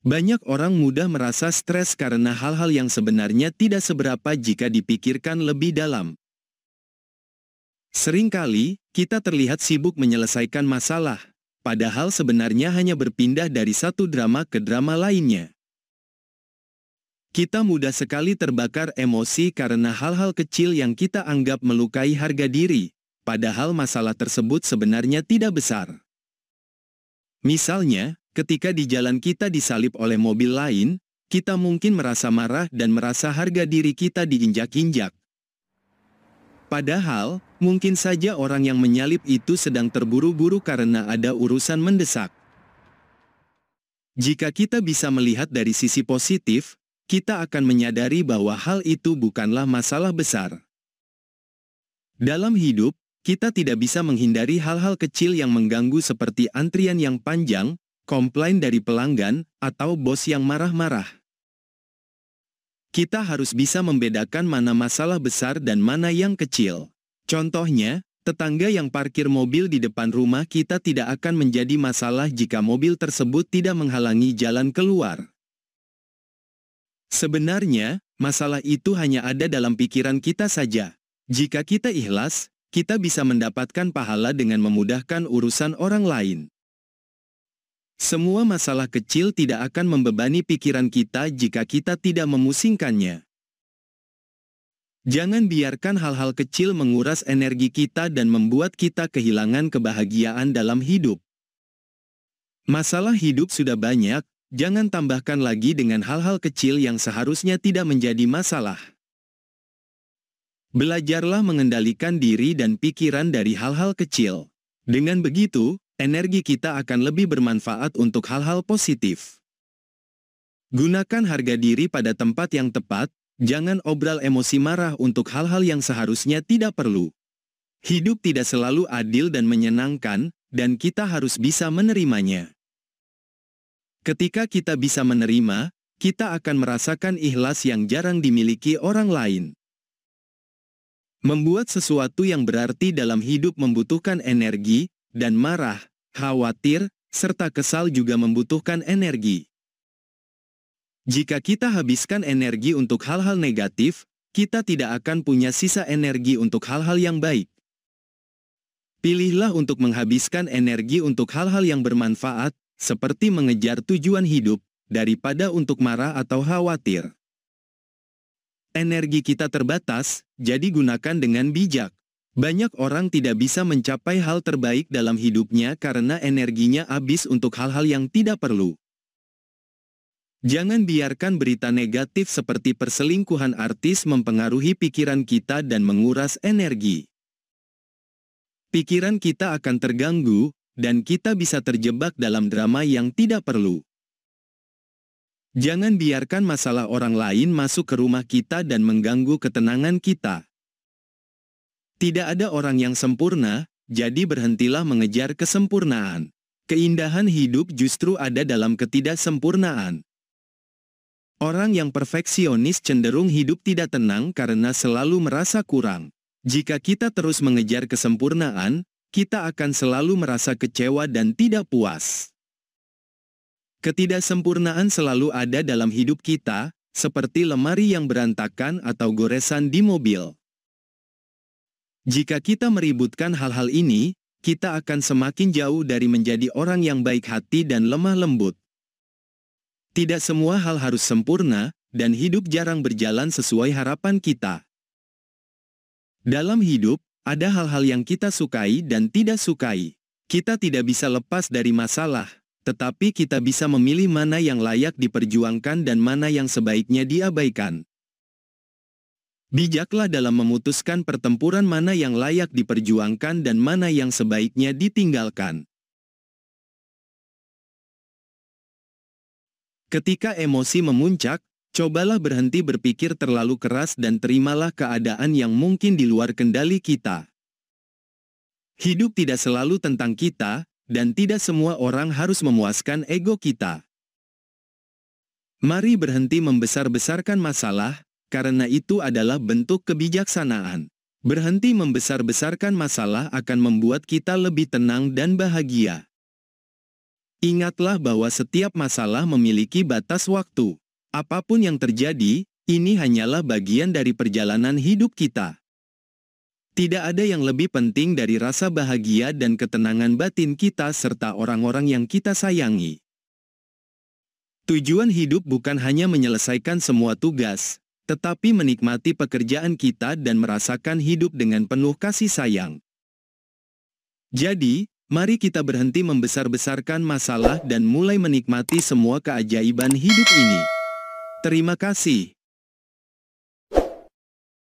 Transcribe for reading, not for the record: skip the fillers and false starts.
Banyak orang mudah merasa stres karena hal-hal yang sebenarnya tidak seberapa jika dipikirkan lebih dalam. Seringkali, kita terlihat sibuk menyelesaikan masalah, padahal sebenarnya hanya berpindah dari satu drama ke drama lainnya. Kita mudah sekali terbakar emosi karena hal-hal kecil yang kita anggap melukai harga diri, padahal masalah tersebut sebenarnya tidak besar. Misalnya, ketika di jalan kita disalip oleh mobil lain, kita mungkin merasa marah dan merasa harga diri kita diinjak-injak. Padahal, mungkin saja orang yang menyalip itu sedang terburu-buru karena ada urusan mendesak. Jika kita bisa melihat dari sisi positif, kita akan menyadari bahwa hal itu bukanlah masalah besar. Dalam hidup, kita tidak bisa menghindari hal-hal kecil yang mengganggu seperti antrian yang panjang, komplain dari pelanggan, atau bos yang marah-marah. Kita harus bisa membedakan mana masalah besar dan mana yang kecil. Contohnya, tetangga yang parkir mobil di depan rumah kita tidak akan menjadi masalah jika mobil tersebut tidak menghalangi jalan keluar. Sebenarnya, masalah itu hanya ada dalam pikiran kita saja. Jika kita ikhlas, kita bisa mendapatkan pahala dengan memudahkan urusan orang lain. Semua masalah kecil tidak akan membebani pikiran kita jika kita tidak memusingkannya. Jangan biarkan hal-hal kecil menguras energi kita dan membuat kita kehilangan kebahagiaan dalam hidup. Masalah hidup sudah banyak, jangan tambahkan lagi dengan hal-hal kecil yang seharusnya tidak menjadi masalah. Belajarlah mengendalikan diri dan pikiran dari hal-hal kecil. Dengan begitu, energi kita akan lebih bermanfaat untuk hal-hal positif. Gunakan harga diri pada tempat yang tepat, jangan obral emosi marah untuk hal-hal yang seharusnya tidak perlu. Hidup tidak selalu adil dan menyenangkan, dan kita harus bisa menerimanya. Ketika kita bisa menerima, kita akan merasakan ikhlas yang jarang dimiliki orang lain. Membuat sesuatu yang berarti dalam hidup membutuhkan energi, dan marah, khawatir, serta kesal juga membutuhkan energi. Jika kita habiskan energi untuk hal-hal negatif, kita tidak akan punya sisa energi untuk hal-hal yang baik. Pilihlah untuk menghabiskan energi untuk hal-hal yang bermanfaat, seperti mengejar tujuan hidup, daripada untuk marah atau khawatir. Energi kita terbatas, jadi gunakan dengan bijak. Banyak orang tidak bisa mencapai hal terbaik dalam hidupnya karena energinya habis untuk hal-hal yang tidak perlu. Jangan biarkan berita negatif seperti perselingkuhan artis mempengaruhi pikiran kita dan menguras energi. Pikiran kita akan terganggu, dan kita bisa terjebak dalam drama yang tidak perlu. Jangan biarkan masalah orang lain masuk ke rumah kita dan mengganggu ketenangan kita. Tidak ada orang yang sempurna, jadi berhentilah mengejar kesempurnaan. Keindahan hidup justru ada dalam ketidaksempurnaan. Orang yang perfeksionis cenderung hidup tidak tenang karena selalu merasa kurang. Jika kita terus mengejar kesempurnaan, kita akan selalu merasa kecewa dan tidak puas. Ketidaksempurnaan selalu ada dalam hidup kita, seperti lemari yang berantakan atau goresan di mobil. Jika kita meributkan hal-hal ini, kita akan semakin jauh dari menjadi orang yang baik hati dan lemah lembut. Tidak semua hal harus sempurna, dan hidup jarang berjalan sesuai harapan kita. Dalam hidup, ada hal-hal yang kita sukai dan tidak sukai. Kita tidak bisa lepas dari masalah, tetapi kita bisa memilih mana yang layak diperjuangkan dan mana yang sebaiknya diabaikan. Bijaklah dalam memutuskan pertempuran mana yang layak diperjuangkan dan mana yang sebaiknya ditinggalkan. Ketika emosi memuncak, cobalah berhenti berpikir terlalu keras dan terimalah keadaan yang mungkin di luar kendali kita. Hidup tidak selalu tentang kita, dan tidak semua orang harus memuaskan ego kita. Mari berhenti membesar-besarkan masalah, karena itu adalah bentuk kebijaksanaan. Berhenti membesar-besarkan masalah akan membuat kita lebih tenang dan bahagia. Ingatlah bahwa setiap masalah memiliki batas waktu. Apapun yang terjadi, ini hanyalah bagian dari perjalanan hidup kita. Tidak ada yang lebih penting dari rasa bahagia dan ketenangan batin kita serta orang-orang yang kita sayangi. Tujuan hidup bukan hanya menyelesaikan semua tugas, tetapi menikmati pekerjaan kita dan merasakan hidup dengan penuh kasih sayang. Jadi, mari kita berhenti membesar-besarkan masalah dan mulai menikmati semua keajaiban hidup ini. Terima kasih.